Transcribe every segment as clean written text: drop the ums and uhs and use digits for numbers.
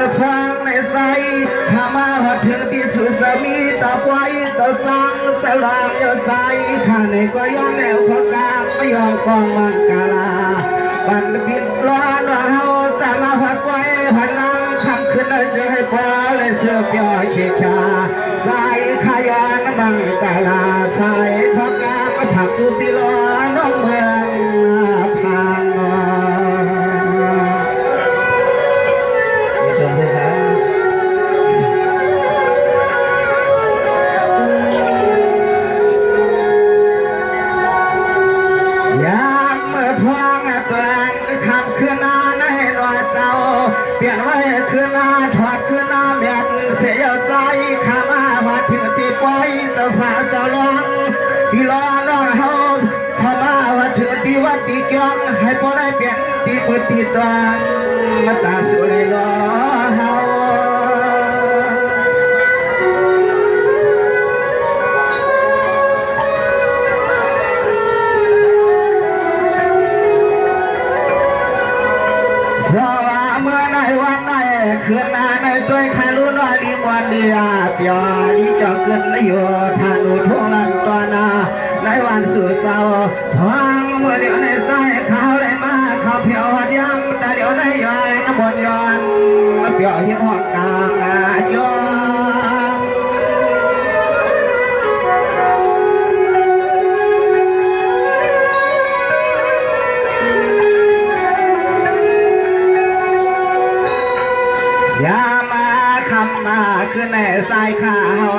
อฟังในใจข้ามาหัดถึงที่สุดจะมีต่อไปจะสร้างจะรางยศใจข้าในก็ย้อนแนวพกาไม่ยอมกองมังกาลาบันบิดร้อนว่าเฮาจะมาหัดไว้หันลังคำขึ้นจะให้พอเลยเสือเปียเชียชาสายขยานมังกาลาสายพกาก็ถักสุติล้อน้องเมืองพังเปลี่ยนไว้คืนหน้าถอดคืนหน้าเมียนเสียใจข้ามาว่าถึงตีปล่อยเจ้าสาวเจ้าลองพี่รอน้องเฮาข้ามาว่าถึงตีวัดตีเกียงให้พอได้เปลี่ยนตีปืนตีตวนมาตาสุเลยรอเฮาคืนนาในตัวคารุนอลีมวันเดียเปียดีจะเกิดในโยธานุทงลันตัวนาในวันสุดเจ้าพังเมื่อเดียวในใจเขาเลยมาเขาเพียวหัดยำแต่เดียวในย้อยน้ำบนย้อนเปียวหิ้วหักกลางจออย่ามาคำมาขึ้นในสายข้าว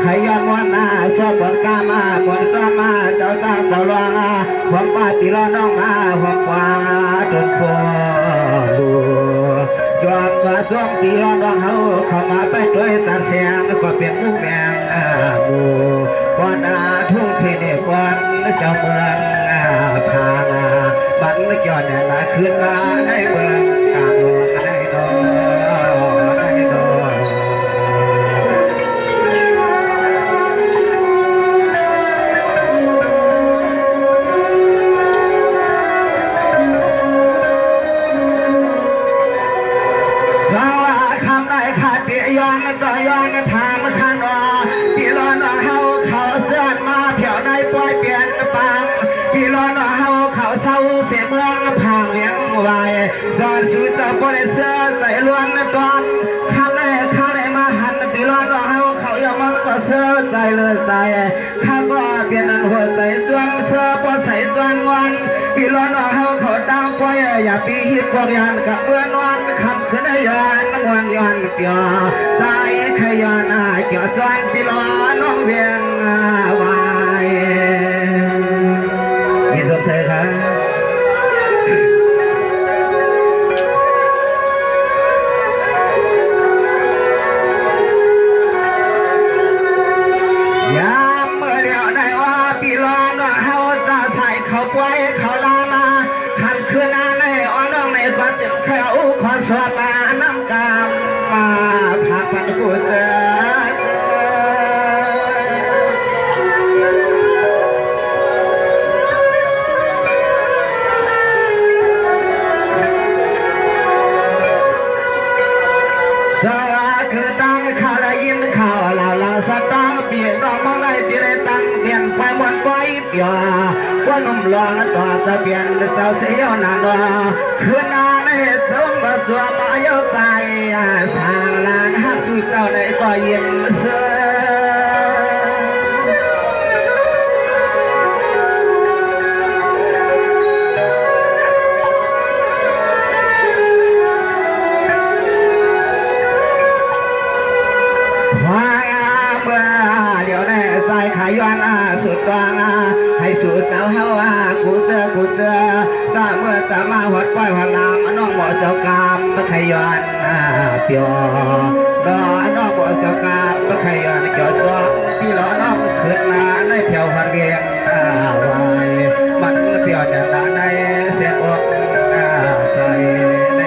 ขย้อนวันนาสวบบนกามาบนจ้ามาเจ้าจ้าเจ้าลวงความป้าตีล้อน้องมาความกวางจนพอดูจวบว่าจวบตีล้อน้องเขาเข้ามาไปด้วยจัดเสียงก็เป็นมุกแดงบูก่อนทุ่งที่นี่ก่อนเจ้าเมืองพางบังจอดเนี่ยนะขึ้นมาในเมืองกลางหลวงได้ดอย้อนต่อย้อนทางมาทางรอพี่รอหน่อเฮาเขาเสื้อมาเผียวในปล่อยเปลี่ยนปังพี่รอหน่อเฮาเขาเศร้าเสียเมืองพางเลี้ยงไว้จอดชูจะบริเสื้อใส่ล้วนตอนข้ามได้ข้าได้มาหันพี่รอหน่อเฮาเขายอมมันก็เสื้อใจเลยใจข้าก็เปลี่ยนหัวใจจวนเสื้อพอใส่จวนวันพี่รอหน่อเฮาเขาตั้งปล่อยอย่าปีฮิตกวยันกับเมื่อนวันคำขึ้นยันวันยันเปียใจขยันเกี่ยวจวนพี่รอน้องเวียงไว้มีสมเสครับเขาขอสวดมาน้ำกามมาพาพันกุศลสวัสดีตั้งข่าวได้ยินข่าวเหล่าเราสตั้งเปลี่ยนร้องมาไล่เปลี่ยนตั้งเปลี่ยนไปหมดไปเปลี่ยนว่านุ่มหล่อต่อจะเปลี่ยนเจ้าเสียวนานว่าคืนนาในสมบัติสวมายใจสร้างลานหักสุดเจ้าในก็เย็นเสือขย้อนสุดกวางให้สู่เจ้าเฮากูเจอจะเมื่อจะมาหัดปล่อยหัดน้ำน้องบ่เจ้ากามขย้อนเปียวก็น้องบ่เจ้ากามขย้อนเกี่ยวจ้วพี่ล้อน้องขึ้นมาในเพียวหัดเรียงไว้มันเปียวจะตาในเสียงอกใจใน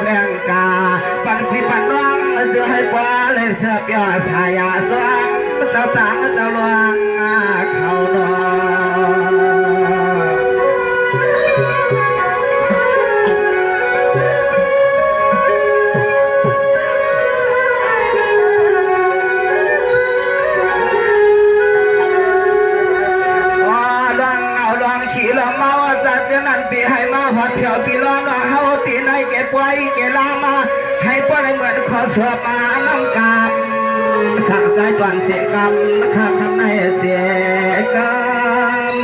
แรงกาปันพี่ปันน้องเสือให้ปลาเลยเสือเปียสายาจวงเจ้าจางเจ้าหลวงเขาดขี่ลงมาว่าจะเจนันปีให้มาหัดเผียวปีล้อมาเฮาตีในเก็บไว้เก็บลามาให้ป้อนเหมือนขอสวบมาน้ำกามสั่งใจตวนเสียกรรมข้าคำในเสียกรรม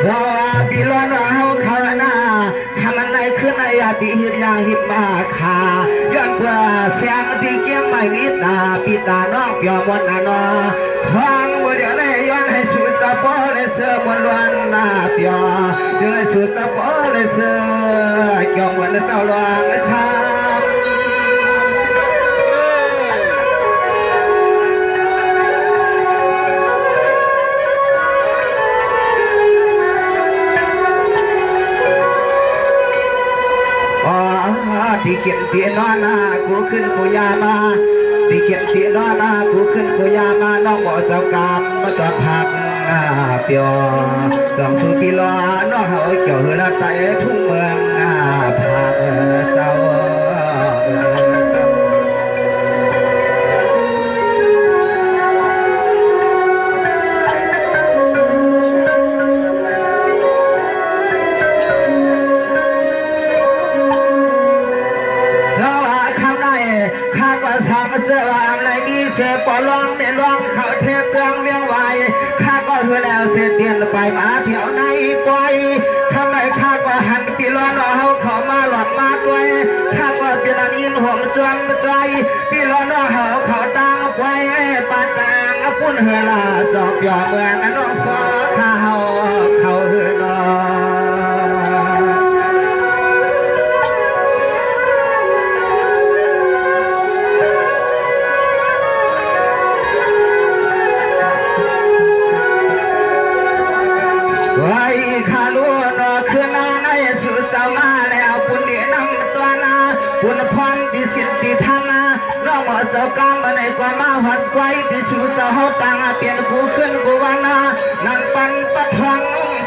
สวัสดีล้อมาเฮาเขาหน้าทำอะไรขึ้นในอดีตอย่างหิบมาขาย้อนเพื่อเสียงที่เกี่ยงไม่มีตาปีตาน้องเปียวมนนอฟังบ่เดี๋ยวได้ย้อนให้สุดจะพอเลยเสือมนล้วนหน้าเปียวจึงให้สุดจะพอเลยเสือเกี่ยวเหมือนเจ้าหลวงนะครับที่เขียนเตียนนากูขึ้นกูยามาที่เขียนเตียนนากูขึ้นกูยามาน้องบ่เจ้ากรรมมาตัวพักเปียวจองสุปีลอน้องเฮาเกี่ยวเฮือไตทุ่งเมืองพักเจ้าเสือว่าอะไรมีเสือปอลองเมียลองเขาเทเตืองเลี้ยงไว้ข้าก็คือแล้วเสร็จเตียนไปมาเที่ยวในปล่อยข้างในข้าก็หันปีล้อน้อเขามาหลอกมาด้วยข้าก็เปลี่ยนยินห่วงจวนใจปีล้อน้อเขาตั้งไว้ปานต่างปุ่นเฮลาจอบหยอกเมืองน้องสอข้าเขาเฮือนอคุณพรที่สิทธิธรรมน้องเจ้ากรรมในความมาหัดไว้ที่สู่เจ้าตังเปลี่ยนกูขึ้นกูวันนั่งปันปัดทอง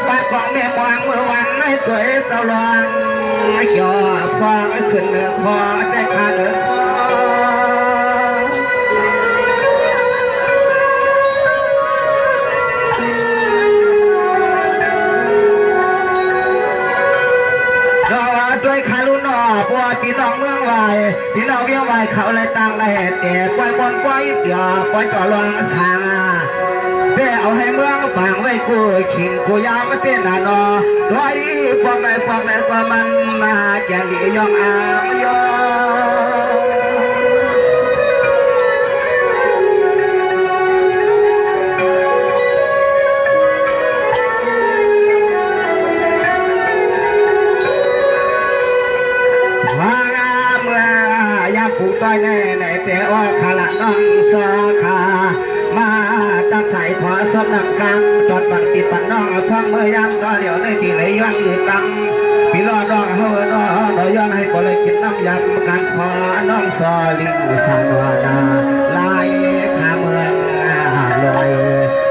ปัดของแม่วางเมื่อวันในตัวเจ้าหลวงจ่อฟังขึ้นเหนือคอได้ขาเหนือคอด้วยคารุนอปวดพี่น้องเมืองไหวพี่น้องเวียงไหวเขาเลยต่างเลยแต่ปล่อยบนปล่อยเกี่ยวปล่อยจ่อลวงสางแต่เอาให้เมืองฝังไว้กูขิงกูยาวไม่เป็นนานอร้อยพวกไหนกว่ามันมาแกงดียองอามยอผู้ต้อยแน่แต่ว่าขาละน้องสอขามาตั้งใส่ขอสมนักกรรมจอดปันติดปันน้องท้องเมื่อยามก็เดี๋ยวในที่ไหลย้อนอยู่ตังพี่รอดองเฮาดอย้อนให้ก็เลยกินน้ำยำการขอน้องสอลิงสังวาดาลายขาเมืองลอย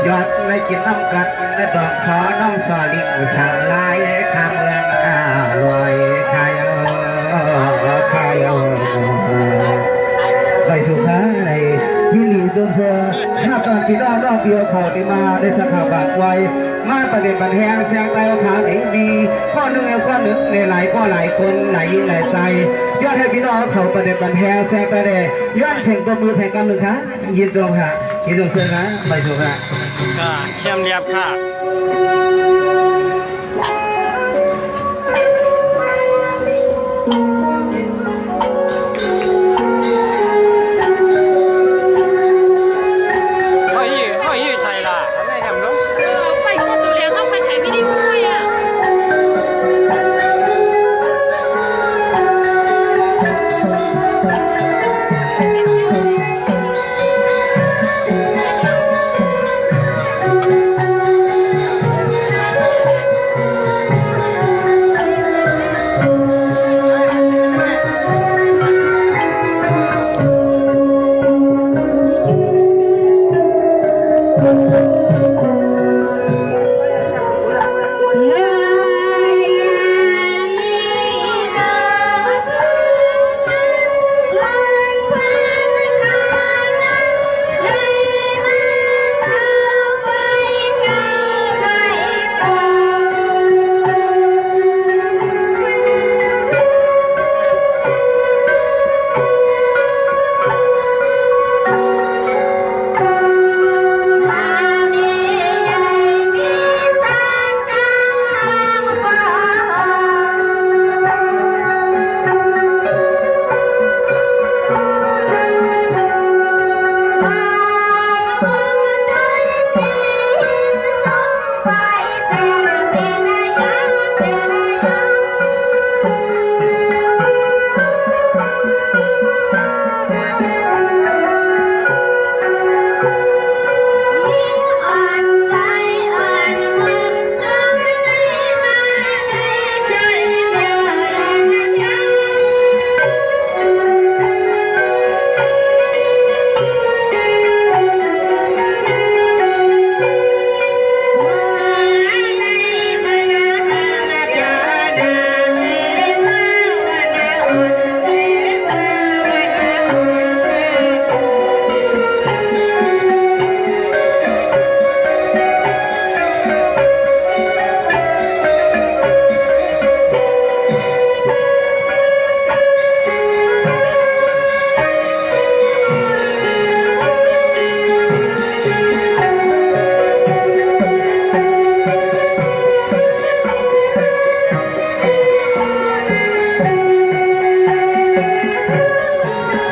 ยอดในกินน้ำกัดในดอกขอน้องสอลิงสังลายขาเมืองลอยขายไปสุขในยินดีจนเสือถ้าตอนที่รอบเดียวเขาได้มาได้สักข่าวบางไว้มาประเด็นบันแหงเสียงไตว่าขาไหนดีข้อหนึ่งข้อหนึ่งในหลายก็หลายคนหลายยิ่งหลายใจยอดให้พี่น้องเขาประเด็นบันแหงเสียงไตได้ยอดเสียงตัวมือแผ่นกำหนึ่งค่ะยินจงค่ะยินจงเสือค่ะไปสุขค่ะเชื่อมเรียบค่ะ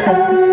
Thank you.